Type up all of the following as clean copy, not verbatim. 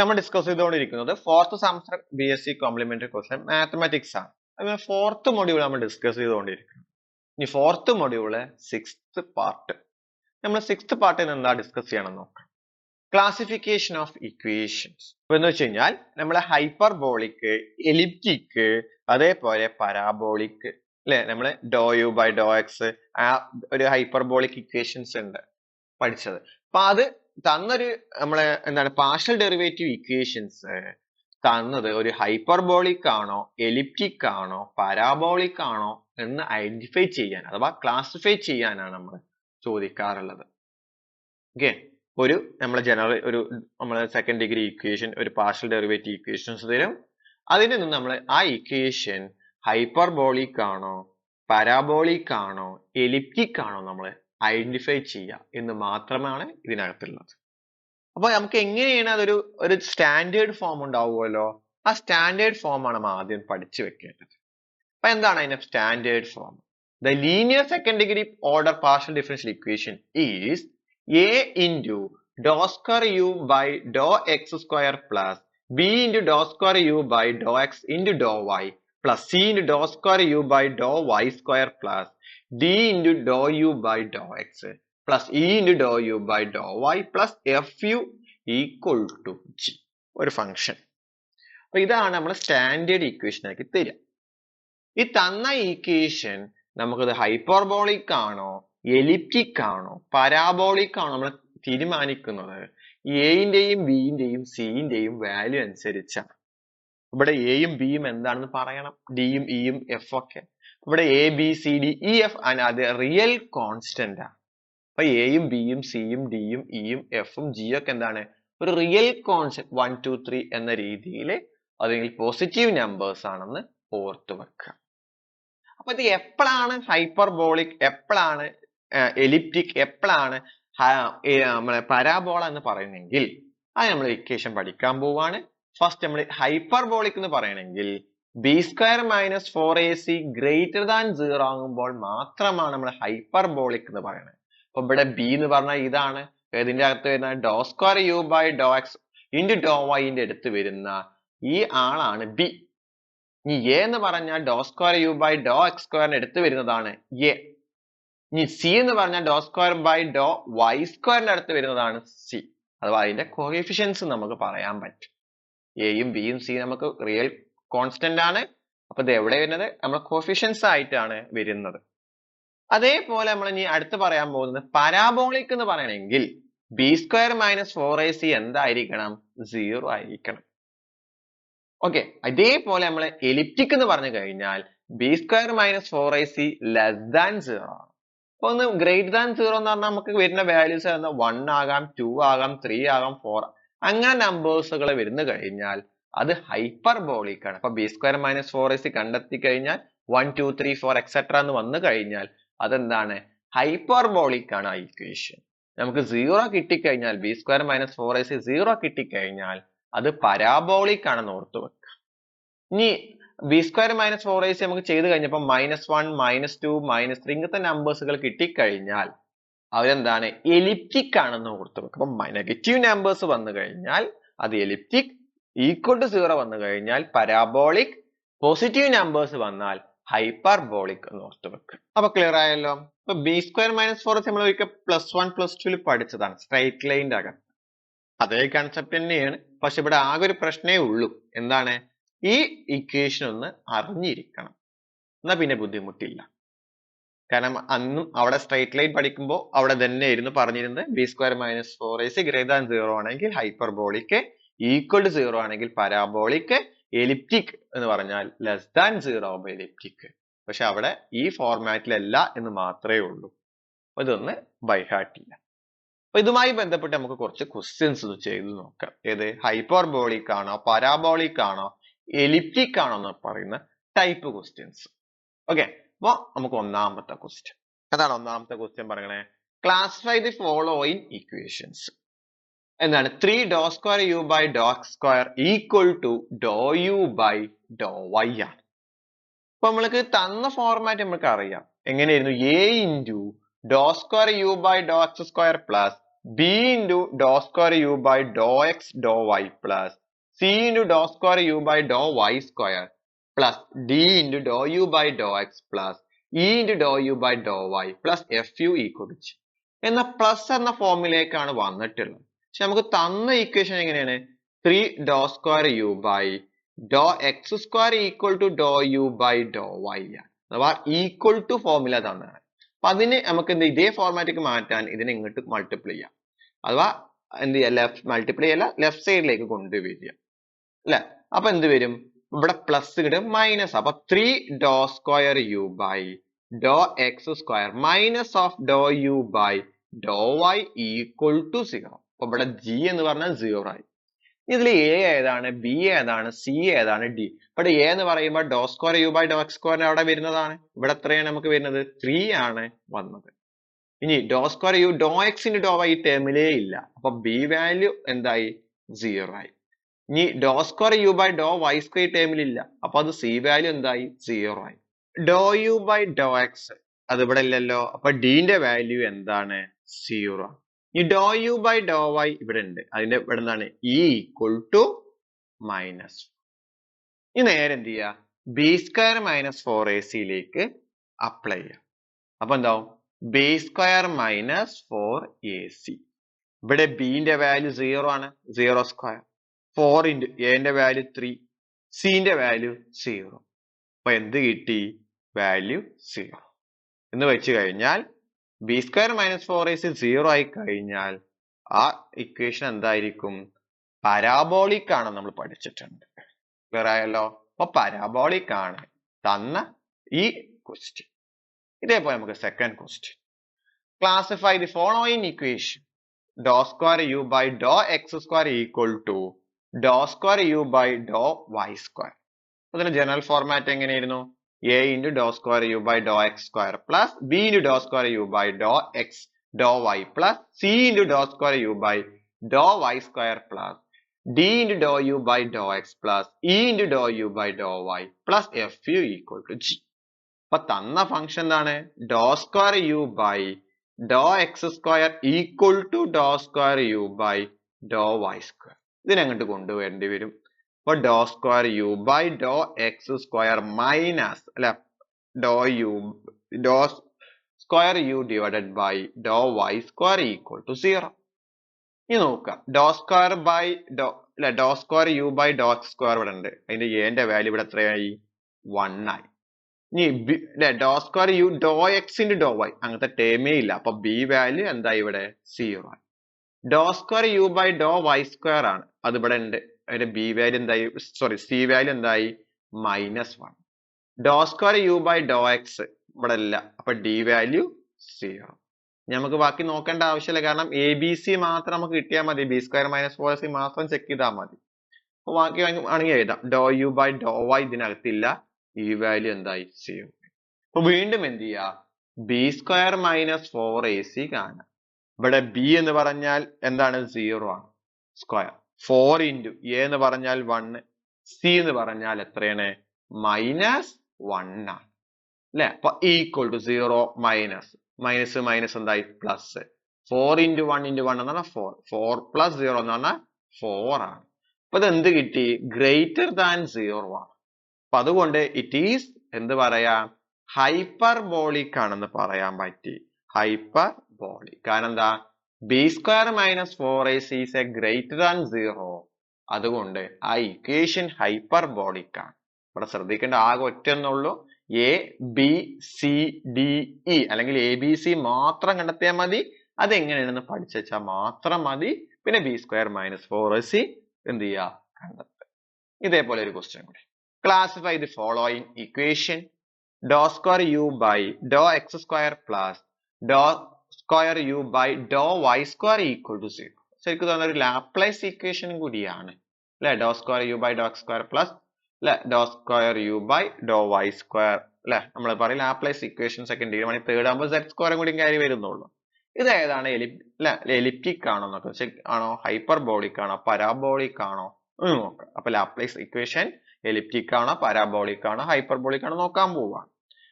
നമ്മൾ ഡിസ്കസ് ചെയ്തുകൊണ്ടിരിക്കുന്നത് fourth semester BSc complementary question mathematics ആണ്. അതുപോലെ ഫോർത്ത് മൊഡ്യൂൾ നമ്മൾ ഡിസ്കസ് ചെയ്തുകൊണ്ടിരിക്കുന്നത്. ഇനി ഫോർത്ത് മൊഡ്യൂള് സിക്സ്ത് പാർട്ട്. നമ്മൾ സിക്സ്ത് പാർട്ടിൽ എന്താ ഡിസ്കസ് ചെയ്യണം നോക്കാം. ക്ലാസിഫിക്കേഷൻ ഓഫ് ഇക്വേഷൻസ് എന്ന് വെച്ച് കഴിഞ്ഞാൽ നമ്മളെ ഹൈപ്പർബോളിക്, എലിപ്റ്റിക്, അതേപോലെ പരാബോളിക് അല്ലെ, നമ്മള് ഡോ യു ബൈ ഡോ എക്സ് ആ ഒരു ഹൈപ്പർബോളിക് ഇക്വേഷൻസ് ഉണ്ട് പഠിച്ചത്. അപ്പൊ അത് തന്നൊരു നമ്മളെ എന്താണ് പാർഷ്യൽ ഡെറിവേറ്റീവ് ഇക്വേഷൻസ് തന്നത് ഒരു ഹൈപ്പർബോളിക് ആണോ, എലിപ്റ്റിക് ആണോ, പരാബോളിക് ആണോ എന്ന് ഐഡന്റിഫൈ ചെയ്യാൻ അഥവാ ക്ലാസിഫൈ ചെയ്യാനാണ് നമ്മൾ ചോദിക്കാറുള്ളത്. ഓക്കെ, ഒരു നമ്മളെ ജനറൽ ഒരു നമ്മളെ സെക്കൻഡ് ഡിഗ്രി ഇക്വേഷൻ, ഒരു പാർഷ്യൽ ഡെറിവേറ്റീവ് ഇക്വേഷൻസ് തരും. അതിൽ നിന്ന് നമ്മൾ ആ ഇക്വേഷൻ ഹൈപ്പർബോളിക് ആണോ, പരാബോളിക് ആണോ, എലിപ്റ്റിക് ആണോ നമ്മൾ ഐഡന്റിഫൈ ചെയ്യുക എന്ന് മാത്രമാണ് ഇതിനകത്തുള്ളത്. അപ്പൊ നമുക്ക് എങ്ങനെയാണ് അതൊരു ഒരു സ്റ്റാൻഡേർഡ് ഫോം ഉണ്ടാവുമല്ലോ, ആ സ്റ്റാൻഡേർഡ് ഫോം ആണ് നമ്മൾ ആദ്യം പഠിച്ചു വെക്കേണ്ടത്. അപ്പൊ എന്താണ് അതിന്റെ standard form? The linear second degree order partial differential equation is a into dou square u by dou x square plus b into dou square u by dou x into dou y plus c into dou square u by dou y square plus d into dou u by dou x plus e into dou u by dou y plus fu equal to g. ഒരു function. അപ്പൊ ഇതാണ് നമ്മൾ standard equation ആക്കി തരിക. ഈ തന്ന equation നമുക്കത് hyperbolic ആണോ, എലിപ്റ്റിക് ആണോ, പരാബോളിക് ആണോ നമ്മൾ തീരുമാനിക്കുന്നത് എയുടെയും ബിന്റെയും സിന്റെയും വാല്യൂ അനുസരിച്ചാണ്. ഇവിടെ എയും ബിയും എന്താണെന്ന് പറയണം, ഡിയും ഇയും എഫ് ഒക്കെ. ഇവിടെ A B C D E F അത് റിയൽ കോൺസ്റ്റന്റ് ആണ്. അപ്പൊ എയും ബിയും സിയും ഡിയും ഇയും എഫും ജിയും ഒക്കെ എന്താണ്, ഒരു റിയൽ കോൺസ്റ്റന്റ് 1 2 3 എന്ന രീതിയിൽ അല്ലെങ്കിൽ പോസിറ്റീവ് നമ്പേഴ്സ് ആണെന്ന് ഓർത്തു വെക്കുക. അപ്പൊ ഇത് എപ്പോഴാണ് ഹൈപ്പർബോളിക്, എപ്പോഴാണ് എലിപ്റ്റിക്, എപ്പോഴാണ് നമ്മളെ പരാബോള എന്ന് പറയുന്നെങ്കിൽ അത് നമ്മൾ ഇക്വേഷൻ പഠിക്കാൻ പോവാണ്. ഫസ്റ്റ് നമ്മൾ ഹൈപ്പർബോളിക് എന്ന് പറയണമെങ്കിൽ B square minus 4ac greater than 0 ആകുമ്പോൾ മാത്രമാണ് നമ്മൾ ഹൈപ്പർബോളിക് എന്ന് പറയുന്നത്. അപ്പൊ ഇവിടെ ബി എന്ന് പറഞ്ഞാൽ ഇതാണ്, ഇതിന്റെ അകത്ത് വരുന്ന dou square U by Dr x into dou വൈന്റെ അടുത്ത് വരുന്ന ഈ ആളാണ് ബി. ഇനി എ എന്ന് പറഞ്ഞാൽ dou square U by Dr x സ്ക്വയറിന് എടുത്ത് വരുന്നതാണ് എ. ഇനി സി എന്ന് പറഞ്ഞാൽ dou square by Dr Y സ്ക്വയറിന്റെ അടുത്ത് വരുന്നതാണ് സി. അഥവാ അതിന്റെ കോഎഫിഷ്യൻസ് നമുക്ക് പറയാൻ പറ്റും. എയും ബിയും സി നമുക്ക് റിയൽ കോൺസ്റ്റന്റ് ആണ്. അപ്പൊ ഇത് എവിടെ വരുന്നത്, നമ്മൾ കോഎഫിഷ്യൻസ് ആയിട്ടാണ് വരുന്നത്. അതേപോലെ നമ്മൾ ഇനി അടുത്ത് പറയാൻ പോകുന്നത് പരാബോളിക് എന്ന് പറയണമെങ്കിൽ ബി സ്ക്വയർ മൈനസ് 4ac എന്തായിരിക്കണം, 0 ആയിരിക്കണം. ഓക്കെ, അതേപോലെ നമ്മൾ എലിപ്റ്റിക് എന്ന് പറഞ്ഞു കഴിഞ്ഞാൽ B square minus 4ac less than 0 ആണ്. അപ്പൊ ഒന്ന് ഗ്രേറ്റർ ദാൻ 0 എന്ന് പറഞ്ഞാൽ നമുക്ക് വരുന്ന വാല്യൂസ് 1 ആകാം, 2 ആകാം, 3 ആകാം, 4 അങ്ങനെ നമ്പേഴ്സുകൾ വരുന്നു കഴിഞ്ഞാൽ അത് ഹൈപ്പർബോളിക് ആണ്. അപ്പൊ ബി സ്ക്വയർ മൈനസ് 4ac കണ്ടെത്തി കഴിഞ്ഞാൽ 1 2 3 4 എക്സെട്ര എന്ന് വന്നു കഴിഞ്ഞാൽ അതെന്താണ്, ഹൈപ്പർബോളിക് ആണ് ആ ഇക്വേഷൻ. നമുക്ക് 0 കിട്ടിക്കഴിഞ്ഞാൽ ബി സ്ക്വയർ മൈനസ് 4ac 0 കിട്ടിക്കഴിഞ്ഞാൽ അത് പരാബോളിക് ആണെന്ന് ഓർത്തു വെക്കുക. ഇനി ബി സ്ക്വയർ മൈനസ് 4ac നമുക്ക് ചെയ്ത് കഴിഞ്ഞപ്പോൾ -1 -2 -3 ഇങ്ങനത്തെ നമ്പേഴ്സുകൾ കിട്ടിക്കഴിഞ്ഞാൽ അവരെന്താണ്, എലിപ്റ്റിക് ആണെന്ന് ഓർത്തു വെക്കുക. അപ്പൊ നെഗറ്റീവ് നമ്പേഴ്സ് വന്നു കഴിഞ്ഞാൽ അത് എലിപ്റ്റിക്, ഈക്വൽ ടു 0 വന്നു കഴിഞ്ഞാൽ പരാബോളിക്, പോസിറ്റീവ് നമ്പേഴ്സ് വന്നാൽ ഹൈപ്പർബോളിക് എന്ന് ഓർത്തു വെക്കുക. അപ്പൊ ക്ലിയർ ആയല്ലോ. അപ്പൊ ബി സ്ക്വയർ മൈനസ് 4ac നമ്മൾ ഒരിക്കൽ +1 +2 പഠിച്ചതാണ്, സ്ട്രൈറ്റ് ലൈൻ്റെ അകം. അതേ കൺസെപ്റ്റ് തന്നെയാണ്. പക്ഷെ ഇവിടെ ആകെ ഒരു പ്രശ്നമേ ഉള്ളൂ, എന്താണ്, ഈ ഇക്വേഷൻ ഒന്ന് അറിഞ്ഞിരിക്കണം, എന്നാ പിന്നെ ബുദ്ധിമുട്ടില്ല. കാരണം അന്നും അവിടെ സ്ട്രൈറ്റ് ലൈൻ പഠിക്കുമ്പോൾ അവിടെ തന്നെയായിരുന്നു പറഞ്ഞിരുന്നത് B square minus 4ac greater than 0 ആണെങ്കിൽ ഹൈപ്പർബോളിക്, ഈക്വൽ ടു 0 ആണെങ്കിൽ പരാബോളിക്, എലിപ്റ്റിക് എന്ന് പറഞ്ഞാൽ ലെസ് ദാൻ 0 ആവുമ്പോൾ എലിപ്റ്റിക്. പക്ഷെ അവിടെ ഈ ഫോർമാറ്റിലല്ല എന്ന് മാത്രമേ ഉള്ളൂ. അപ്പൊ ഇതൊന്ന് ബൈഹാർട്ട് ചെയ്യാം. അപ്പൊ ഇതുമായി ബന്ധപ്പെട്ട് നമുക്ക് കുറച്ച് ക്വസ്റ്റ്യൻസ് ചെയ്ത് നോക്കാം. ഏത്, ഹൈപ്പർബോളിക് ആണോ, പരാബോളിക് ആണോ, എലിപ്റ്റിക് ആണോ എന്ന് പറയുന്ന ടൈപ്പ് ക്വസ്റ്റ്യൻസ്. ഓക്കെ, അപ്പൊ നമുക്ക് ഒന്നാമത്തെ ക്വസ്റ്റ്യൻ. അതാണ് ഒന്നാമത്തെ ക്വസ്റ്റ്യൻ പറയണേ, ക്ലാസിഫൈ ദി ഫോളോയിങ് ഇക്വേഷൻസ്. എന്താണ്, 3 dou square U by Dr X square equal to dou U by Dr y ആണ്. അപ്പൊ നമ്മൾക്ക് തന്ന ഫോർമാറ്റ് നമുക്ക് അറിയാം. എങ്ങനെയായിരുന്നു, A into Dr square U by Dr X square plus b into dou square u by dou x dou y plus c into dou square u by dou y square plus d into dou u by dou x plus e into dou u by dou y plus fu equal to എന്ന plus എന്ന ഫോമിലേക്കാണ് വന്നിട്ടുള്ളത്. പക്ഷെ നമുക്ക് തന്ന equation എങ്ങനെയാണ്? 3 dou square u by dou x square equal to dou u by dou y ആണ്. അഥവാ equal to formula തന്നാണ്. അപ്പൊ അതിന് നമുക്ക് എന്ത് ഇതേ ഫോർമാറ്റിലേക്ക് മാറ്റാൻ ഇതിനെ ഇങ്ങോട്ട് മൾട്ടിപ്ലൈ ചെയ്യാം. അഥവാ എന്ത് ചെയ്യാം? ലെഫ്റ്റ് മൾട്ടിപ്ലൈ അല്ല, ലെഫ്റ്റ് സൈഡിലേക്ക് കൊണ്ടുവരിക അല്ലെ. അപ്പൊ എന്ത് വരും? ഇവിടെ പ്ലസ് കിട്ടും മൈനസ്. അപ്പൊ 3 dou square u by dou x square minus of dou u by dou y equal to 0. അപ്പൊ ഇവിടെ g എന്ന് പറഞ്ഞാൽ 0 ആയി. ഇതിൽ എ ഏതാണ്, ബി ഏതാണ്, സി ഏതാണ്, ഡി? ഇവിടെ എ എന്ന് പറയുമ്പോൾ dou square U by Dr X square അവിടെ വരുന്നതാണ്. ഇവിടെ എത്രയാണ് നമുക്ക് വരുന്നത്? 3 ആണ് വന്നത്. ഇനി dou square u dou x into dou y ടേമിലേ ഇല്ല. അപ്പൊ ബി വാല്യൂ എന്തായി? 0 ആയി. ഇനി dou square U by Dr Y square ടേമിലില്ല. അപ്പൊ അത് സി വാല്യൂ എന്തായി? 0 ആയി. Dou U by Dr x അത് ഇവിടെ ഇല്ലല്ലോ. അപ്പൊ ഡിന്റെ വാല്യൂ എന്താണ്? 0. ഈ ഡോ യു ബൈ ഡോ വൈ ഇവിടെ ഉണ്ട്. അതിന്റെ ഇവിടെ എന്താണ്? E equal to minus. ഇനി നേരെ എന്ത് ചെയ്യാ? B square minus 4ac apply ചെയ്യാം. അപ്പൊ എന്താവും? B square minus 4ac. ഇവിടെ ബിന്റെ വാല്യൂ 0 ആണ്, 0 സ്ക്വയർ. 4 ഇൻറ്റു എന്റെ വാല്യൂ 3, സിന്റെ വാല്യൂ 0. അപ്പൊ എന്ത് കിട്ടി? വാല്യൂ 0 എന്ന് വെച്ച് കഴിഞ്ഞാൽ ബി സ്ക്വയർ മൈനസ് 4ac 0 ആയി കഴിഞ്ഞാൽ ആ ഇക്വേഷൻ എന്തായിരിക്കും? പരാബോളിക് ആണെന്ന് നമ്മൾ പഠിച്ചിട്ടുണ്ട്. ക്ലിയർ ആയല്ലോ? അപ്പൊ പരാബോളിക് ആണ് തന്ന ഈ ക്വസ്റ്റ്യൻ. ഇതേപോലെ നമുക്ക് second question. Classify the following equation. Dr square U by Dr X square equal to dou square U by Dr Y square. അതിന്റെ ജനറൽ ഫോർമാറ്റ് എങ്ങനെയായിരുന്നു? a into dou square u by dou x square plus b into dou square u by dou x dou y plus c into dou square u by dou y square plus d into dou u by dou x plus e into dou u by dou y plus fu equal to g. അപ്പൊ തന്ന function എന്താണ്? Dou square U by Dr X square equal to dou square U by Dr Y square. ഇതിനങ്ങോട്ട് കൊണ്ടുവരേണ്ടി വരും. അപ്പൊ dou square U by Dr X square minus അല്ലെ dou square u divided by Dr Y square equal to 0. ഇനി നോക്കാം. Dou square by dou അല്ലെ dou square U by Dr X square ഇവിടെ ഉണ്ട്. അതിന്റെ എന്റെ വാല്യൂ ഇവിടെ എത്രയായി? 1 ആയി. ഇനി dou square u dou x into dou Y അങ്ങനത്തെ ടേമേ ഇല്ല. അപ്പൊ ബി വാല്യൂ എന്താ? ഇവിടെ 0 ആയി. Dou square U by Dr Y square ആണ്, അത് ഇവിടെ ഉണ്ട്. അതിന്റെ ബി വാല്യൂ എന്തായി? സോറി, സി വാല്യൂ എന്തായി? -1. Dou square U by Dr x ഇവിടെ ഇല്ല. അപ്പൊ ഡി വാല്യൂ 0. നമുക്ക് ബാക്കി നോക്കേണ്ട ആവശ്യമില്ല, കാരണം എ ബി സി മാത്രം നമുക്ക് കിട്ടിയാൽ മതി. ബി സ്ക്വയർ മൈനസ് 4ac മാത്രം ചെക്ക് ചെയ്താൽ മതി. അപ്പൊ ബാക്കി ആണെങ്കിൽ എഴുതാം. ഡോ യു ബൈ ഡോ വൈ ഇതിനകത്തില്ല. ഈ വാല്യൂ എന്തായി? 0. അപ്പൊ വീണ്ടും എന്ത് ചെയ്യാ? ബി സ്ക്വയർ മൈനസ് 4ac കാണാം. ഇവിടെ ബി എന്ന് പറഞ്ഞാൽ എന്താണ്? 0 ആണ് സ്ക്വയർ. 4 ഇൻറ്റു എ എന്ന് പറഞ്ഞാൽ 1, സി എന്ന് പറഞ്ഞാൽ എത്രയാണ്? -1 ആണ് അല്ലെ. അപ്പൊ ഈക്വൽ ടു 0 മൈനസ് മൈനസ് എന്തായി? പ്ലസ്. 4 ഇൻറ്റു 1 ഇൻറ്റു 1 എന്ന് പറഞ്ഞാൽ 4. 4 പ്ലസ് 0 എന്ന് പറഞ്ഞാൽ 4 ആണ്. അപ്പൊ ഇത് എന്ത് കിട്ടി? ഗ്രേറ്റർ ദാൻ 0 ആണ്. അപ്പൊ അതുകൊണ്ട് ഇറ്റ് ഈസ് എന്ത് പറയാം? ഹൈപ്പർബോളിക് ആണെന്ന് പറയാൻ പറ്റി. ഹൈപ്പർബോളിക്. കാരണം എന്താ? B square minus 4ac is a greater than 0. അതുകൊണ്ട് ആ ഇക്വേഷൻ ഹൈപ്പർബോളിക് ആണ്. ഇവിടെ ശ്രദ്ധിക്കേണ്ട ആകെ ഒറ്റെന്നുള്ളൂ. A B C D E അല്ലെങ്കിൽ എ ബി സി മാത്രം കണ്ടെത്തിയാൽ മതി. അതെങ്ങനെയാണെന്ന് പഠിച്ചു വെച്ചാൽ മാത്രം മതി. പിന്നെ ബി സ്ക്വയർ മൈനസ് 4ac എന്ത് ചെയ്യുക? കണ്ടെത്തുക. ഇതേപോലെ ഒരു ക്വസ്റ്റ്യൻ കൂടി. Classify the following equation. Dr square U by Dr X square plus Dr square U by Dr Y square equal to 0. ശരിക്കും തോന്നുന്ന ഒരു ലാപ്ലേസ് ഇക്വേഷനും കൂടിയാണ് അല്ലെ. Dou square U by Dr X square plus അല്ലെ dou square U by Dr Y square അല്ലെ. നമ്മൾ പറയും ലാപ്ലേസ് ഇക്വേഷൻ സെക്കൻഡ് ഡിഗ്രി മണി തേർഡ് ആകുമ്പോൾ z സ്ക്വയറും കൂടി കയറി വരുന്നുള്ളൂ. ഇത് ഏതാണ്? എലിപ്റ്റിക് ആണോ എന്നൊക്കെ ആണോ, ഹൈപ്പർബോളിക് ആണോ, പരാബോളിക് ആണോ എന്ന് നോക്കാം. അപ്പൊ ലാപ്ലേസ് ഇക്വേഷൻ എലിപ്റ്റിക് ആണോ, പരാബോളിക് ആണോ, ഹൈപ്പർബോളിക് ആണോ നോക്കാൻ പോവാണ്.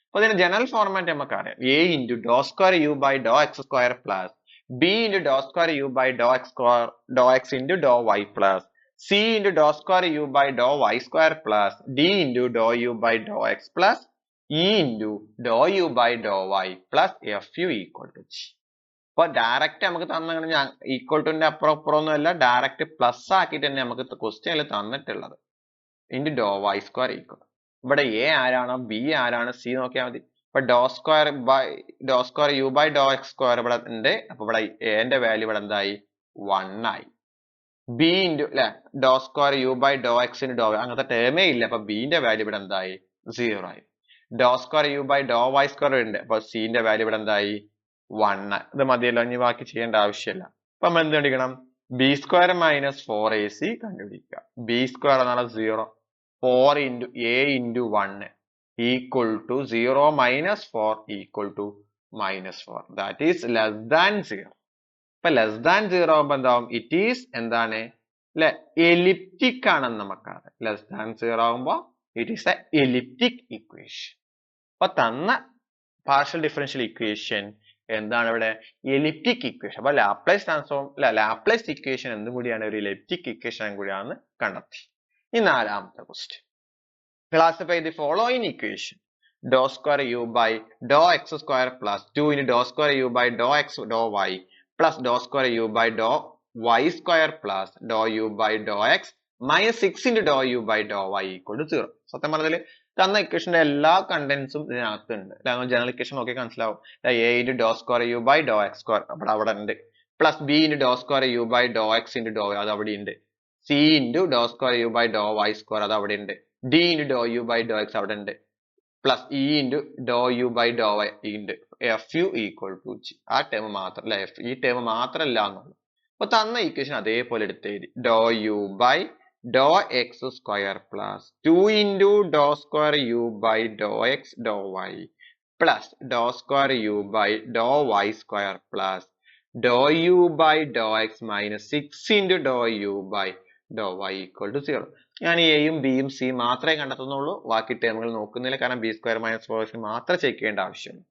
അപ്പൊ ഇതിന്റെ ജനറൽ ഫോർമാറ്റ് നമുക്കറിയാം. A into Dr square U by Dr X square plus B into dou square u by dou x square dou x into dou y plus C into dou square u by dou y square plus D into dou u by dou x plus E into dou u by dou y plus fu equal to G. അപ്പൊ direct നമുക്ക് തന്ന equal ടുന്റെ അപ്പുറം ഒന്നുമല്ല, direct plus ആക്കിയിട്ട് തന്നെ നമുക്ക് ക്വസ്റ്റ്യനിൽ തന്നിട്ടുള്ളത്. Into dou Y square equal. ഇവിടെ എ ആരാണോ ബി ആരാണ് സി നോക്കിയാൽ മതി. ഇപ്പൊ dou square U by Dr X square ഇവിടെ ഉണ്ട്. അപ്പൊ ഇവിടെ എന്റെ വാല്യൂ ഇവിടെ എന്തായി 1 ആയി. ബി ഇൻറ്റു അല്ലെ dou square U by dou എക്സിന് ഡോ അങ്ങനത്തെ ടേമേ ഇല്ല. അപ്പൊ ബിന്റെ വാല്യൂ ഇവിടെ എന്തായി 0 ആയി. Dou square U by Dr Y square ഉണ്ട്. അപ്പൊ സിന്റെ വാല്യൂ ഇവിടെ എന്തായി 1. ഇത് മതിയല്ലോ, ഇനി ബാക്കി ചെയ്യേണ്ട ആവശ്യമില്ല. അപ്പൊ നമ്മൾ എന്ത് കണ്ടുപിടിക്കണം? ബി സ്ക്വയർ മൈനസ് 4ac കണ്ടുപിടിക്കുക. ബി സ്ക്വയർ എന്നാണ് 0. 4 into a into 1 equal to 0 minus 4 equal to minus 4. That is less than 0. ഇപ്പൊ ലെസ് ദാൻ 0 ആകുമ്പോ എന്താവും? ഇറ്റ് ഈസ് എന്താണ് അല്ലെ എലിപ്റ്റിക് ആണെന്ന് നമുക്കറിയാം. ലെസ് ദാൻ 0 ആകുമ്പോ it is a elliptic equation. അപ്പൊ തന്ന പാർഷ്യൽ ഡിഫറൻഷ്യൽ ഇക്വേഷൻ എന്താണ് ഇവിടെ? Elliptic equation. അപ്പൊ ലാപ്ലേസ് ട്രാൻസ്ഫോം ലാപ്ലേസ് ഇക്വേഷൻ എന്തും കൂടിയാണ്? ഒരു എലിപ്റ്റിക് ഇക്വേഷൻ കൂടിയാണെന്ന് കണ്ടെത്തി. ഈ നാലാമത്തെ question. Classify the following equation. Dr square U by Dr X square plus 2 into dou square U by Dr X dou Y plus Dr square U by Dr Y square plus dou U by Dr X minus 6 into dou U by Dr Y equal to 0. സത്യം പറഞ്ഞാൽ തന്ന ഇക്വേഷന്റെ എല്ലാ കണ്ടന്റ്സും ഇതിനകത്തുണ്ട്. General equation നോക്കി മനസ്സിലാവും. A into Dr square U by Dr X square അവിടെ ഉണ്ട്. Plus B into Dr square U by Dr x into dou അത് അവിടെ ഉണ്ട്. C into Dr square U by Dr Y square അത് അവിടെ ഉണ്ട്. D into dou U by Dr x അവിടെ ഉണ്ട്. Plus E into dou U by Dr y ഉണ്ട്. F u equal to G. ആ ടേം മാത്രം അല്ലെ, ഈ ടേം മാത്രമല്ല എന്നുള്ളൂ. അപ്പൊ തന്ന ഇക്വേഷൻ അതേപോലെ എടുത്തെഴുതി. Dou U by Dr X square plus 2 into dou square U by Dr X dou Y plus Dr square U by Dr Y square plus dou U by Dr X minus 6 into dou U by Dr Y equal to 0. ഞാൻ എയും ബിയും C മാത്രമേ കണ്ടെത്തുന്നുള്ളൂ, ബാക്കി ടേമുകൾ നോക്കുന്നില്ല. കാരണം B square minus 4ac മാത്രം check ചെയ്യേണ്ട ആവശ്യമുള്ളൂ.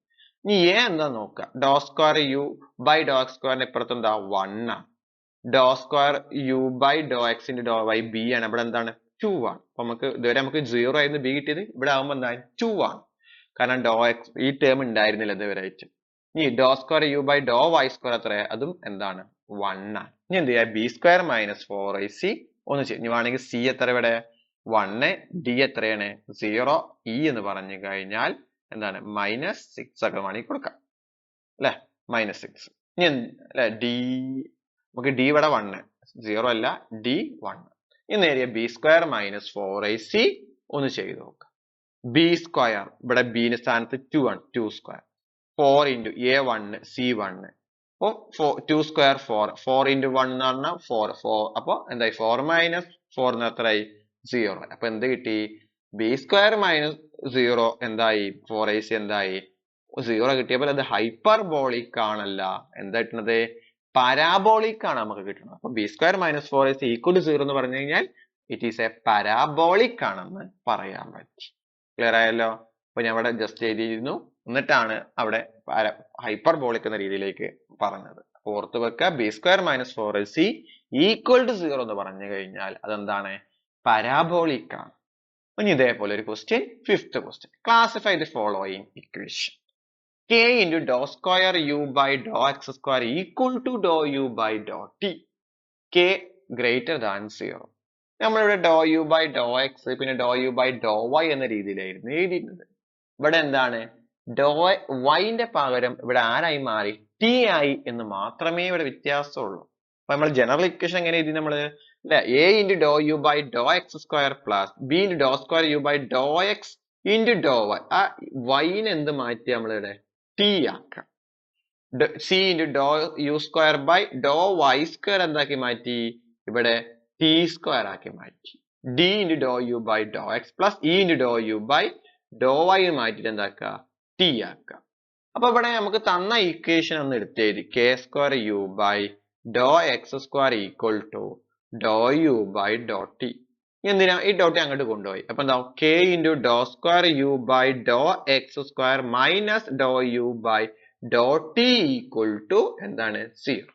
ഇനി എ എന്താ നോക്കുക? Dou square U by Dr x സ്ക്വയറിന്റെ ഇപ്പുറത്ത് എന്താ 1 ആണ്. ഡോ square U by Dr x into dou y B ആണ്. ഇവിടെ എന്താണ് 2 ആണ്. അപ്പൊ നമുക്ക് ഇതുവരെ നമുക്ക് 0 ആയിരുന്നു ബി കിട്ടിയത്. ഇവിടെ ആകുമ്പോൾ എന്താ 2 ആണ്. കാരണം ഡോ എക്സ് ഈ ടേം ഉണ്ടായിരുന്നില്ല ഇതുവരെ ആയിട്ട്. ഇനി dou square U by Dr Y square എത്ര? അതും എന്താണ് 1 ആണ്. ഇനി എന്ത് ചെയ്യാ? ബി സ്ക്വയർ മൈനസ് 4ac ഒന്ന് ചെയ്യും. ഇനി വേണമെങ്കിൽ സി എത്ര ഇവിടെ 1, ഡി എത്രയാണ് 0, ഇ എന്ന് പറഞ്ഞു കഴിഞ്ഞാൽ എന്താണ് മൈനസ് 6 ഒക്കെ വേണമെങ്കിൽ കൊടുക്കാം അല്ലെ, മൈനസ് 6. ഇനി അല്ലെ ഡി നമുക്ക് ഡി ഇവിടെ 1, 0 അല്ല, ഡി 1. ഇനി നേരിയ ബി സ്ക്വയർ മൈനസ് 4ac ഒന്ന് ചെയ്ത് നോക്കാം. ബി സ്ക്വയർ ഇവിടെ ബിന്റെ സ്ഥാനത്ത് 2 ആണ്. 2 സ്ക്വയർ 4 into a1 c1. അപ്പൊ 2 സ്ക്വയർ 4 into 1 എന്ന് പറഞ്ഞാൽ 4. അപ്പൊ എന്തായി? 4 മൈനസ് 4 എന്ന് എത്രയായി? 0. അപ്പൊ എന്ത് കിട്ടി? ബി സ്ക്വയർ മൈനസ് 0 എന്തായി? 4ac എന്തായി? 0 കിട്ടിയപ്പോൾ അത് ഹൈപ്പർബോളിക് ആണല്ല, എന്താ കിട്ടുന്നത്? പാരാബോളിക് ആണ് നമുക്ക് കിട്ടുന്നത്. അപ്പൊ B square minus 4ac equal to 0 എന്ന് പറഞ്ഞു കഴിഞ്ഞാൽ ഇറ്റ് ഈസ് എ പാരാബോളിക് ആണെന്ന് പറയാൻ പറ്റി. ക്ലിയർ ആയല്ലോ? അപ്പൊ ഞാൻ ഇവിടെ ജസ്റ്റ് എഴുതിയിരുന്നു, എന്നിട്ടാണ് അവിടെ ഹൈപ്പർബോളിക് എന്ന രീതിയിലേക്ക് പറഞ്ഞത്. അപ്പൊ ഓർത്ത് വെക്കുക, B square minus 4ac equal to 0 എന്ന് പറഞ്ഞു കഴിഞ്ഞാൽ അതെന്താണ്? പാരാബോളിക് ആണ്. ഇനി ഇതേപോലെ ഒരു question, 5th question. Classify the following equation. k into dou square U by Dr X square equal to dou U by dou T. k greater than 0. നമ്മളിവിടെ dou U by Dr X പിന്നെ dou U by Dr Y എന്ന രീതിയിലായിരുന്നു എഴുതിയിരുന്നത്. ഇവിടെ എന്താണ്? ഡോ വൈന്റെ പകരം ഇവിടെ ആരായി മാറി? ടി ആയി എന്ന് മാത്രമേ ഇവിടെ വ്യത്യാസമുള്ളൂ. അപ്പൊ നമ്മൾ ജനറൽ ഇക്വേഷൻ എങ്ങനെ എഴുതി? നമ്മള് അല്ലെ A into dou U by Dr X square plus B into Dr square U by Dr x into dou y. ആ വൈനെ എന്ത് മാറ്റി? നമ്മളിവിടെ ടി ആക്കാം. C into dou u square by Dr Y square എന്താക്കി മാറ്റി? ഇവിടെ ടി സ്ക്വയർ ആക്കി മാറ്റി. D into dou U by Dr x plus E into dou U by Dr y മാറ്റിട്ട് എന്താക്കുക? ടി ആക്കുക. അപ്പൊ ഇവിടെ നമുക്ക് തന്ന ഇക്വേഷൻ ഒന്ന് എടുത്തെഴുതി. K square U by Dr X square equal to dou U by dou T. എന്തിനാ ഈ ഡോട്ട് അങ്ങോട്ട് കൊണ്ടുപോയി? അപ്പൊ എന്താ? K into Dr square U by Dr X square minus dou U by dou T equal to എന്താണ് 0.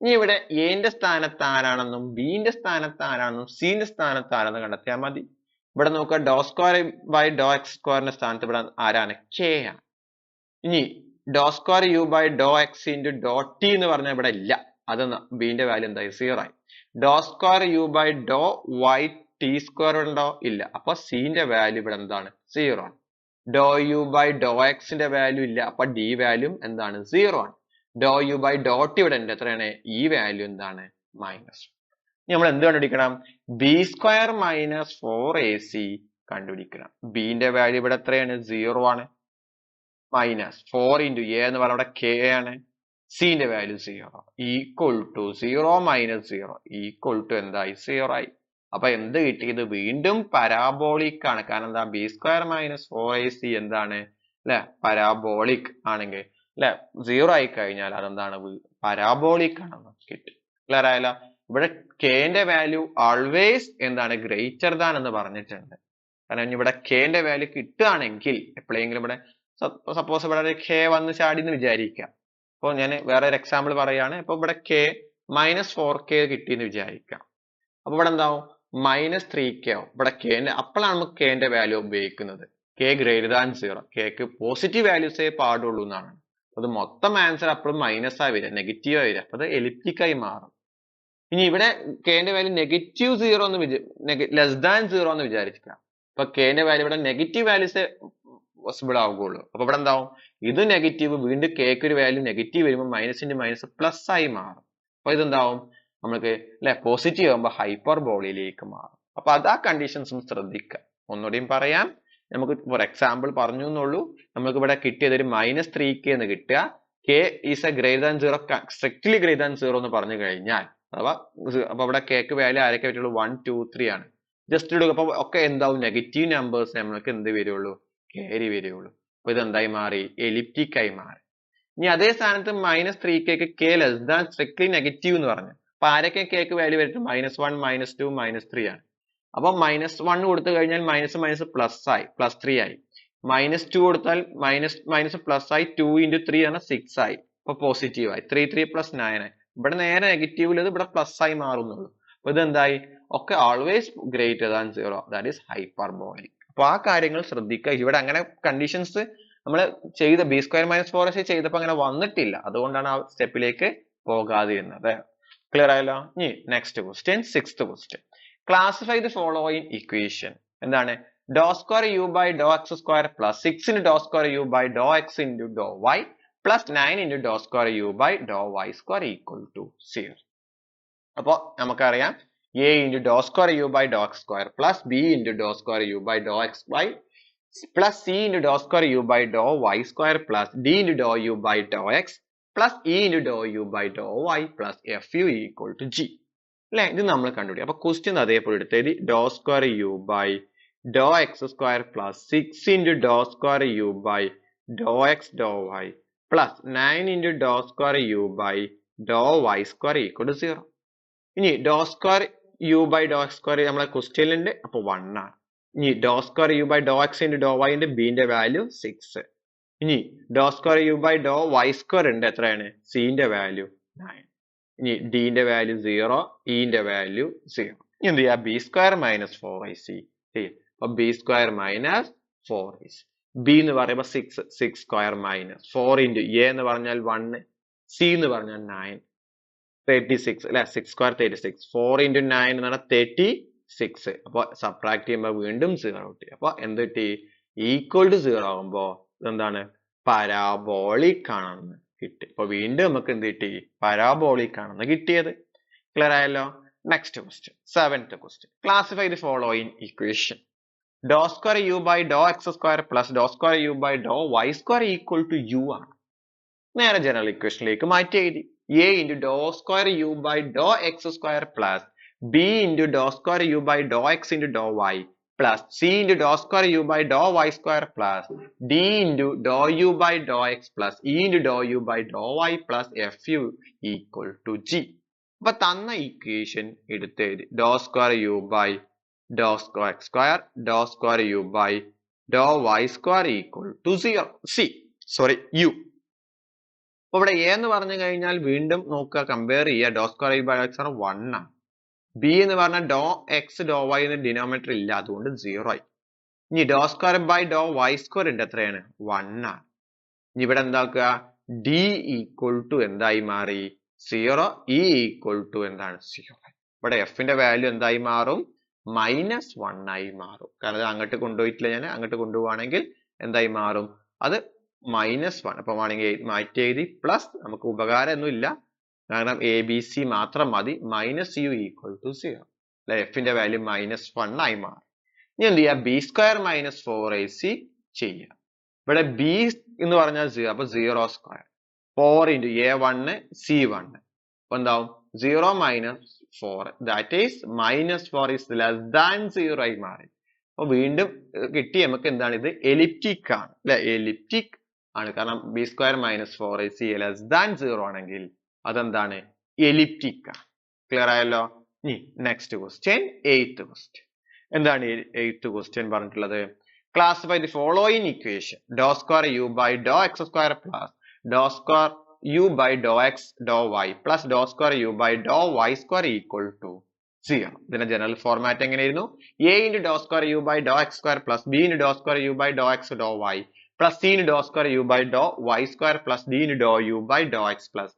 ഇനി ഇവിടെ എന്റെ സ്ഥാനത്ത് ആരാണെന്നും ബിന്റെ സ്ഥാനത്ത് ആരാണെന്നും സിന്റെ സ്ഥാനത്ത് ആരാണെന്ന് കണ്ടെത്തിയാൽ മതി. ഇവിടെ നോക്കുക dou square by Dr x സ്ക്വയറിന്റെ സ്ഥാനത്ത് ഇവിടെ ആരാണ്? കെ ആണ്. ഇനി dou square U by Dr x into dou T എന്ന് പറഞ്ഞാൽ ഇവിടെ ഇല്ല. അത് ബിന്റെ വാല്യൂ എന്തായി? 0 ആയി. Dou square U by Dr y T square ഉണ്ടോ? ഇല്ല. അപ്പൊ സിന്റെ വാല്യൂ ഇവിടെ എന്താണ്? 0 ആണ്. ഡോ യു ബൈ ഡോ എക്സിന്റെ വാല്യൂ ഇല്ല. അപ്പൊ ഡി വാല്യൂ എന്താണ്? 0 ആണ്. ഡോ യു ബൈ ഡോ ടി ഇവിടെ ഉണ്ട്. എത്രയാണ്? ഈ വാല്യൂ എന്താണ്? മൈനസ്. നമ്മൾ എന്ത് കണ്ടുപിടിക്കണം? ബി സ്ക്വയർ മൈനസ് 4ac കണ്ടുപിടിക്കണം. ബിന്റെ വാല്യൂ ഇവിടെ എത്രയാണ്? 0 ആണ്. മൈനസ് 4 ഇൻറ്റു എ എന്ന് പറഞ്ഞ ഇവിടെ കെ ആണ്. സിന്റെ value 0 equal to 0 minus 0 equal to എന്തായി? 0 ആയി. അപ്പൊ എന്ത് കിട്ടിയത്? വീണ്ടും പരാബോളിക് ആണ്. കാരണം എന്താ? ബി സ്ക്വയർ മൈനസ് 4ac എന്താണ്? അല്ലെ? പരാബോളിക് ആണെങ്കിൽ അല്ലെ 0 ആയി കഴിഞ്ഞാൽ അതെന്താണ്? പരാബോളിക് ആണെന്ന് കിട്ടി. ക്ലിയർ ആയല്ലോ? ഇവിടെ കെന്റെ വാല്യൂ ആൾവേസ് എന്താണ്? ഗ്രേറ്റർ ദാൻ എന്ന് പറഞ്ഞിട്ടുണ്ട്. കാരണം ഇവിടെ കെന്റെ വാല്യൂ കിട്ടുകയാണെങ്കിൽ എപ്പോഴെങ്കിലും ഇവിടെ സപ്പോസ് ഇവിടെ കെ വന്ന് ചാടി എന്ന് വിചാരിക്കാം. അപ്പൊ ഞാൻ വേറെ ഒരു എക്സാമ്പിൾ പറയാണ്. ഇപ്പൊ ഇവിടെ കെ മൈനസ് 4k കിട്ടിയെന്ന് വിചാരിക്കാം. അപ്പൊ ഇവിടെ എന്താവും? മൈനസ് 3k ആവും. ഇവിടെ കെന്റെ അപ്പോഴാണ് നമുക്ക് കെന്റെ വാല്യൂ ഉപയോഗിക്കുന്നത്. K greater than 0. കെക്ക് പോസിറ്റീവ് വാല്യൂസേ പാടുള്ളൂ എന്നാണ്. അത് മൊത്തം ആൻസർ അപ്പോഴും മൈനസ് ആയി വരിക, നെഗറ്റീവ് ആയി വരിക. അപ്പൊ അത് എലിപ്റ്റിക് ആയി മാറും. ഇനി ഇവിടെ കെന്റെ വാല്യൂ നെഗറ്റീവ് 0 എന്ന് ലെസ് ദാൻ 0 എന്ന് വിചാരിക്കാം. അപ്പൊ കെന്റെ വാല്യൂ ഇവിടെ നെഗറ്റീവ് വാല്യൂസേ പോസിബിൾ ആവുകയുള്ളൂ. അപ്പൊ ഇവിടെ എന്താവും? ഇത് നെഗറ്റീവ്, വീണ്ടും കെക്ക് ഒരു വാല്യൂ നെഗറ്റീവ് വരുമ്പോൾ മൈനസിന്റെ മൈനസ് പ്ലസ് ആയി മാറും. അപ്പൊ ഇതെന്താവും? നമുക്ക് അല്ലെ പോസിറ്റീവ് ആകുമ്പോൾ ഹൈപ്പർബോളയിലേക്ക് മാറും. അപ്പൊ അത് ആ കണ്ടീഷൻസും ശ്രദ്ധിക്കുക. ഒന്നുകൂടിയും പറയാം. നമുക്ക് ഫോർ എക്സാമ്പിൾ പറഞ്ഞു എന്നുള്ളൂ. നമുക്ക് ഇവിടെ കിട്ടിയത് ഒരു മൈനസ് 3k എന്ന് കിട്ടുക. K is A greater than 0, strictly greater than 0 എന്ന് പറഞ്ഞു കഴിഞ്ഞാൽ അഥവാ അപ്പൊ ഇവിടെ കെക്ക് വാല്യൂ ആരൊക്കെ പറ്റുള്ളൂ? 1 2 3 ആണ്. ജസ്റ്റ് ഇടുക. അപ്പൊ ഒക്കെ എന്താവും? നെഗറ്റീവ് നമ്പേഴ്സ് നമ്മൾക്ക് എന്ത് വരുള്ളൂ? കയറി വരികയുള്ളൂ. അപ്പൊ ഇത് എന്തായി മാറി? എലിപ്റ്റിക് ആയി മാറി. ഇനി അതേ സ്ഥാനത്ത് minus 3k K less than strictly negative എന്ന് പറഞ്ഞു. അപ്പൊ ആരൊക്കെ കെക്ക് വാല്യൂ വരും? -1 -2 -3 ആണ്. അപ്പൊ -1 കൊടുത്തു കഴിഞ്ഞാൽ മൈനസ് മൈനസ് പ്ലസ് ആയി, +3 ആയി. -2 കൊടുത്താൽ മൈനസ് പ്ലസ് ആയി, 2 × 3 ആണ് 6 ആയി. അപ്പൊ പോസിറ്റീവ് ആയി. 3 3 + 9 ആയി. ഇവിടെ നേരെ നെഗറ്റീവിൽ ഇവിടെ പ്ലസ് ആയി മാറുന്നുള്ളൂ. അപ്പൊ ഇത് എന്തായി? ഒക്കെ always greater than 0, that is hyperbolic. അപ്പൊ ആ കാര്യങ്ങൾ ശ്രദ്ധിക്കുക. ഇവിടെ അങ്ങനെ കണ്ടീഷൻസ് നമ്മൾ ചെയ്ത ബി സ്ക്വയർ മൈനസ് 4ac ചെയ്തപ്പോൾ അങ്ങനെ വന്നിട്ടില്ല. അതുകൊണ്ടാണ് ആ സ്റ്റെപ്പിലേക്ക് പോകാതിരുന്നത്. ക്ലിയർ ആയല്ലോ? ഇനി next question, 6th question. Classify the following equation. എന്താണ്? Dou square U by Dr X square plus 6 × Dr square U by Dr x × Dr Y plus 9 × Dr square U by Dr Y square equal to 0. അപ്പൊ നമുക്കറിയാം a × Dr square U by Dr X square plus b × Dr square U by Dr x y plus c × Dr square U by Dr Y square plus d × dou U by Dr x plus e × dou U by Dr Y plus F u equal to g. അല്ലെ? ഇത് നമ്മൾ കണ്ടുപിടിക്കും. അപ്പൊ question അതേപോലെ എടുത്തേതി. Dou square U by Dr X square plus 6 × Dr square U by Dr X dou Y plus 9 × Dr square U by Dr Y square equal to 0. ഇനി dou square U by Dr X square നമ്മളെ ക്വസ്റ്റ്യനിലുണ്ട്. അപ്പൊ 1 ആണ്. ഇനി dou square U by Dr x × Dr y ഉണ്ട്. ബിന്റെ value 6. ഇനി dou square U by Dr Y square ഉണ്ട്. എത്രയാണ്? സിന്റെ വാല്യൂ 9. ഇനി ഡിന്റെ വാല്യൂ 0, ഇന്റെ വാല്യൂ 0. ഇനി എന്ത് ചെയ്യാ? ബി സ്ക്വയർ മൈനസ് 4ac ചെയ്യും. അപ്പൊ B square minus 4ac. B എന്ന് പറയുമ്പോ 6 സ്ക്വയർ മൈനസ് 4 × എ എന്ന് പറഞ്ഞാൽ 1, സി എന്ന് പറഞ്ഞാൽ 9, 36 അല്ലെ? 6 സ്ക്വയർ 36, 4 × 9 എന്ന് പറഞ്ഞാൽ 36. അപ്പൊ സബ്ട്രാക്ട് ചെയ്യുമ്പോൾ വീണ്ടും 0 കിട്ടി. അപ്പൊ എന്ത് കിട്ടി? ഈക്വൽ ടു 0 ആകുമ്പോ ഇതെന്താണ്? പരാബോളിക് ആണെന്ന് കിട്ടി. അപ്പൊ വീണ്ടും നമുക്ക് എന്ത് കിട്ടി? പരാബോളിക് ആണെന്ന് കിട്ടിയത്. ക്ലിയർ ആയല്ലോ? Next question, 7th question. Classify the following equation. Dr square U by Dr X square plus Dr square U by Dr Y square equal to u ആണ്. നേരെ ജനറൽ ഇക്വേഷനിലേക്ക് മാറ്റി എഴുതി. a × Dr square U by Dr X square plus b × Dr square U by Dr x × Dr Y plus c × Dr square U by Dr Y square plus d × dou U by Dr x plus e × dou U by Dr Y plus F u equal to g. അപ്പൊ തന്ന equation എടുത്ത് എഴുതി. Dou square U by dou square x square dou square U by Dr Y square equal to 0 u. അപ്പൊ ഇവിടെ A എന്ന് പറഞ്ഞു കഴിഞ്ഞാൽ വീണ്ടും നോക്കുക, കമ്പയർ ചെയ്യുക. Dou square U by x ആണ് 1 ആണ്. ബി എന്ന് പറഞ്ഞാൽ ഡോ എക്സ് ഡോ വൈ എന്ന് ഡിനോമിനേറ്റർ ഇല്ല, അതുകൊണ്ട് 0 ആയി. ഇനി dou square by Dr Y square ഉണ്ട്, എത്രയാണ്? 1 ആണ്. ഇനി ഇവിടെ എന്താക്കുക? ഡി ഈക്വൽ ടു എന്തായി മാറി? 0. ഇ ഈക്വൽ ടു എന്താണ്? 0. ഇവിടെ എഫിന്റെ വാല്യൂ എന്തായി മാറും? -1 ആയി മാറും. കാരണം അങ്ങോട്ട് കൊണ്ടുപോയിട്ടില്ല, ഞാൻ അങ്ങോട്ട് കൊണ്ടുപോവാണെങ്കിൽ എന്തായി മാറും? അത് -1. അപ്പൊ വേണമെങ്കിൽ മാറ്റി എഴുതി, പ്ലസ് നമുക്ക് ഉപകാരം ഒന്നും ഇല്ല, കാരണം എ ബി സി മാത്രം മതി. -u equal to 0. അല്ലെ, എഫിന്റെ വാല്യൂ -1 ആയി മാറും. ഇനി എന്ത് ചെയ്യാം? ബി സ്ക്വയർ മൈനസ് 4ac ചെയ്യാം. ഇവിടെ ബി എന്ന് പറഞ്ഞാൽ 0, അപ്പൊ 0 സ്ക്വയർ 4 into a1 c1. അപ്പൊ എന്താവും? 0 minus 4, that is -4 is less than 0 ആയി മാറി. അപ്പൊ വീണ്ടും കിട്ടി നമുക്ക് എന്താണ്? ഇത് എലിപ്റ്റിക് ആണ്, അല്ലെ? എലിപ്റ്റിക് ആണ്, കാരണം B square minus 4ac less than 0 ആണെങ്കിൽ അതെന്താണ്? എലിപ്റ്റിക് ആണ്. ക്ലിയർ ആയല്ലോ? ഇനി നെക്സ്റ്റ് ക്വസ്റ്റ്യൻ, 8th ക്വസ്റ്റ്യൻ. എന്താണ് 8th ക്വസ്റ്റ്യൻ പറഞ്ഞിട്ടുള്ളത്? Classify the following equation. Dr square U by Dr X square plus Dr square u by dou x dou y plus dou square u by dou y square equal to 0. ഇതിന്റെ general format എങ്ങനെയായിരുന്നു? a into dou square u by dou x square plus b into dou square u by dou x dou y plus c into dou square u by dou y square plus d into dou u by dou x plus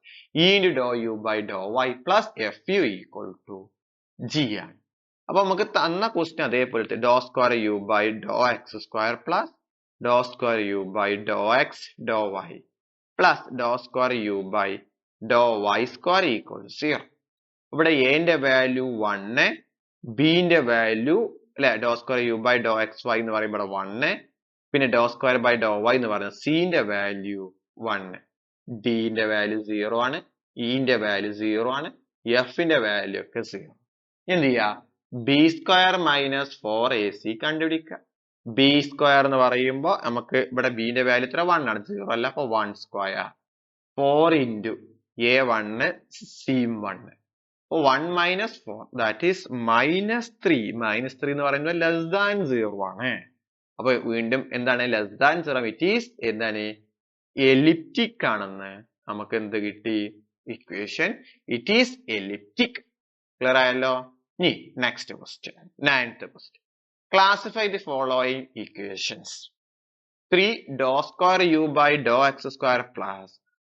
e into dou u by dou y plus fu equal to g ആണ്. അപ്പൊ നമുക്ക് തന്ന question അതേപോലത്തെ dou square U by Dr X square plus Dr square U by Dr X dou Y plus Dr square U by Dr Y square equal 0. ഇവിടെ എന്റെ value 1, ബിന്റെ value അല്ലെ dou square U by Dr x y എന്ന് പറയുമ്പോൾ 1, പിന്നെ dou square by Dr y എന്ന് പറയുന്നത് സിന്റെ വാല്യൂ 1, ഡിന്റെ വാല്യൂ 0 ആണ്, ഇന്റെ വാല്യൂ 0 ആണ്, എഫിന്റെ വാല്യൂ ഒക്കെ 0. എന്ത് ചെയ്യാ? ബി സ്ക്വയർ മൈനസ് 4ac കണ്ടുപിടിക്കുക. ബി സ്ക്വയർ എന്ന് പറയുമ്പോൾ നമുക്ക് ഇവിടെ ബിന്റെ വാല്യൂ എത്ര? 1 ആണ്, 0 അല്ല. അപ്പൊ 1 സ്ക്വയർ 4 into a1 c1. അപ്പൊ 1 minus 4 that is -3. -3 എന്ന് പറയുന്നത് ലെസ് ദാൻ 0 ആണ്. അപ്പൊ വീണ്ടും എന്താണ്? Less than 0. ഇറ്റ് ഈസ് എന്താണ്? എലിപ്റ്റിക് ആണെന്ന് നമുക്ക് എന്ത് കിട്ടി? Equation it is elliptic. Clear ആയല്ലോ? ഇനി next question, 9th question. Classify the following equations. 3 dou square u by dou x square plus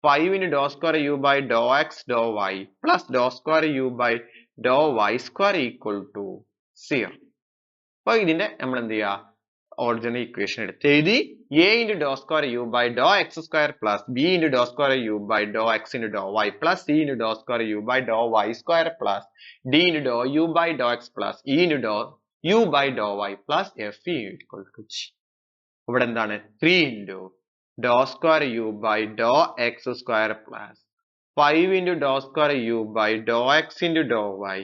5 into dou square u by dou x dou y plus dou square u by dou y square equal to 0. അപ്പൊ ഇതിന്റെ നമ്മൾ എന്ത് ചെയ്യുക? Original equation എടുത്ത് എഴുതി. a into dou square u by dou x square plus b into dou square u by dou x into dou y plus c into dou square u by dou y square plus d into dou u by dou x plus e into dou u by dou y plus f equal to g. ഇവിടെ എന്താണ്? 3 into dou square u by dou x square plus 5 into dou square u by dou x into dou y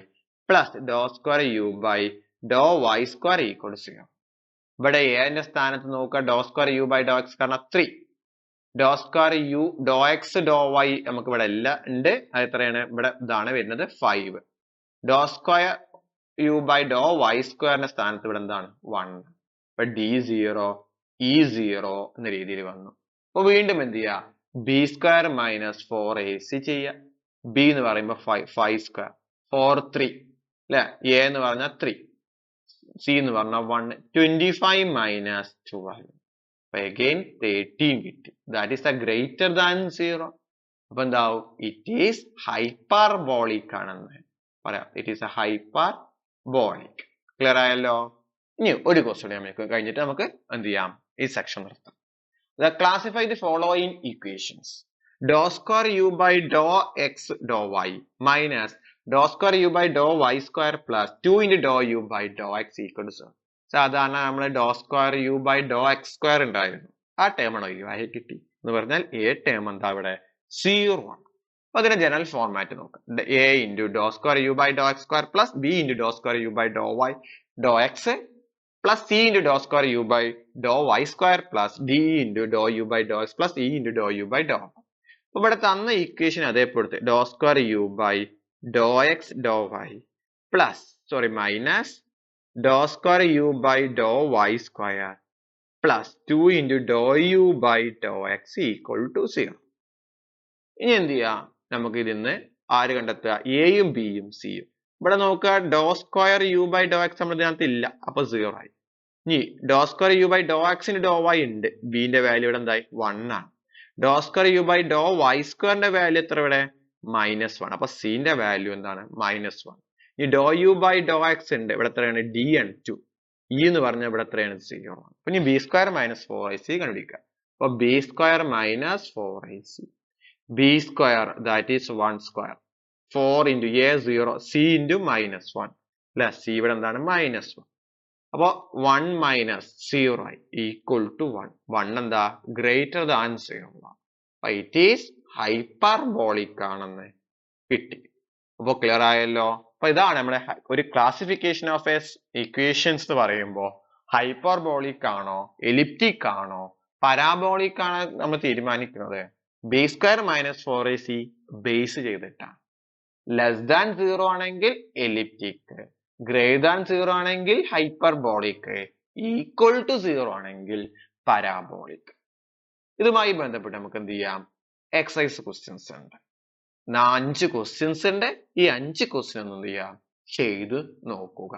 plus dou square u by dou y square equal to 0. ഇവിടെ എന്റെ സ്ഥാനത്ത് നോക്കുക, dou square U by Dr x കാരണം 3, dou square u dou X dou y നമുക്ക് ഇവിടെ എല്ലാം ഉണ്ട്, അത് എത്രയാണ്? ഇവിടെ ഇതാണ് വരുന്നത് 5. Dou square U by Dr Y സ്ക്വയറിന്റെ സ്ഥാനത്ത് ഇവിടെ എന്താണ്? 1. അപ്പൊ d0 e0 എന്ന രീതിയിൽ വന്നു. അപ്പൊ വീണ്ടും എന്ത് ചെയ്യാ? ബി സ്ക്വയർ മൈനസ് 4ac ചെയ്യാം. ബി എന്ന് പറയുമ്പോ 5 സ്ക്വയർ 4 3 അല്ലെ, എ എന്ന് പറഞ്ഞാൽ 3, സി എന്ന് പറഞ്ഞാൽ 1, 25 മൈനസ് 12. അപ്പൊ അഗെയിൻ 13 കിട്ടി. That is greater than 0. അപ്പൊ എന്താവും? ഇറ്റ് ഈസ് ഹൈപ്പർബോളിക് ആണെന്ന് പറയാം. It is A hyperbolic. Clear ആയല്ലോ? ഇനി ഒരു ക്വസ്റ്റ്യൻ നമുക്ക് കഴിഞ്ഞിട്ട് നമുക്ക് എന്ത് ചെയ്യാം? ഈ സെക്ഷൻ നിർത്താം. Classify the following equations. Dou square u by dou x dou y minus dou square u by dou y square plus 2 into dou u by dou x equal to 0. സാധാരണ നമ്മൾ dou square U by Dr X square ഉണ്ടായിരുന്നു, ആ term ആണ് ഒഴിവായി കിട്ടി എന്ന് പറഞ്ഞാൽ A term എന്താ ഇവിടെ? 0 ആണ്. അപ്പൊ അതിന്റെ ജനറൽ ഫോർമാറ്റ് നോക്കാം. A into Dr square U by Dr X square plus B into Dr square U by Dr y do x plus c into dou square u by dou y square plus d into dou u by dou x plus e into dou u by dou y. അപ്പൊ ഇവിടെ തന്ന equation അതേപോലത്തെ dou square U by Dr X dou Y plus minus dou square U by Dr Y square plus 2 into dou u by dou x equal to 0. ഇനി എന്ത് ചെയ്യാം, നമുക്ക് ഇതിന്ന് ആര് കണ്ടെത്തുക, എയും ബിയും സിയും. ഇവിടെ നോക്കുക, dou square U by Dr x നമ്മുടെ ഇതിനകത്ത് ഇല്ല, അപ്പൊ 0 ആയി. ഇനി dou square U by dou എക്സിന് ഡോ വൈ ഉണ്ട്, ബിന്റെ വാല്യൂ ഇവിടെ എന്തായി 1 ആണ്. ഡോ square U by Dr Y സ്ക്വയറിന്റെ വാല്യൂ എത്ര ഇവിടെ -1, അപ്പൊ സിന്റെ വാല്യൂ എന്താണ് -1. ഈ ഡോ യു ബൈ ഡോ എക്സ് ഉണ്ട്, ഇവിടെ എത്രയാണ് dn2, ഇ എന്ന് പറഞ്ഞാൽ ഇവിടെ എത്രയാണ് 0 ആണ്. അപ്പൊ ഇനി ബി സ്ക്വയർ മൈനസ് 4ac കണ്ടുപിടിക്കുക. അപ്പൊ B square minus 4ac, B square that is 1 square, 4 into a 0, c into -1 അല്ലെ, c ഇവിടെ എന്താണ് -1. അപ്പൊ 1 മൈനസ് 0 ആയി ഈക്വൽ ടു 1. 1 എന്താ ഗ്രേറ്റർ ദാൻ 0 ആണ്. അപ്പൊ ഇറ്റ് ഈസ് ഹൈപ്പർബോളിക് ആണെന്ന് കിട്ടി. അപ്പൊ ക്ലിയർ ആയല്ലോ. അപ്പൊ ഇതാണ് നമ്മുടെ ഒരു ക്ലാസിഫിക്കേഷൻ ഓഫ് ഇക്വേഷൻസ് എന്ന് പറയുമ്പോൾ ഹൈപ്പർബോളിക് ആണോ എലിപ്റ്റിക് ആണോ പരാബോളിക് ആണോ നമ്മൾ തീരുമാനിക്കുന്നത് B square minus 4ac base ചെയ്തിട്ടാണ്. ലെസ് ദാൻ 0 ആണെങ്കിൽ എലിപ്റ്റിക്, ഗ്രേറ്റർ ദാൻ 0 ആണെങ്കിൽ ഹൈപ്പർബോളിക്, ഈക്വൽ ടു 0 ആണെങ്കിൽ പരാബോളിക്. ഇതുമായി ബന്ധപ്പെട്ട് നമുക്ക് എന്ത് ചെയ്യാം, എക്സസൈസ് ക്വസ്റ്റ്യൻസ് ഉണ്ട്. 5 ക്വസ്റ്റ്യൻസ് ഉണ്ട്. ഈ 5 ക്വസ്റ്റ്യൻ എന്ത് ചെയ്യാം, ചെയ്ത് നോക്കുക.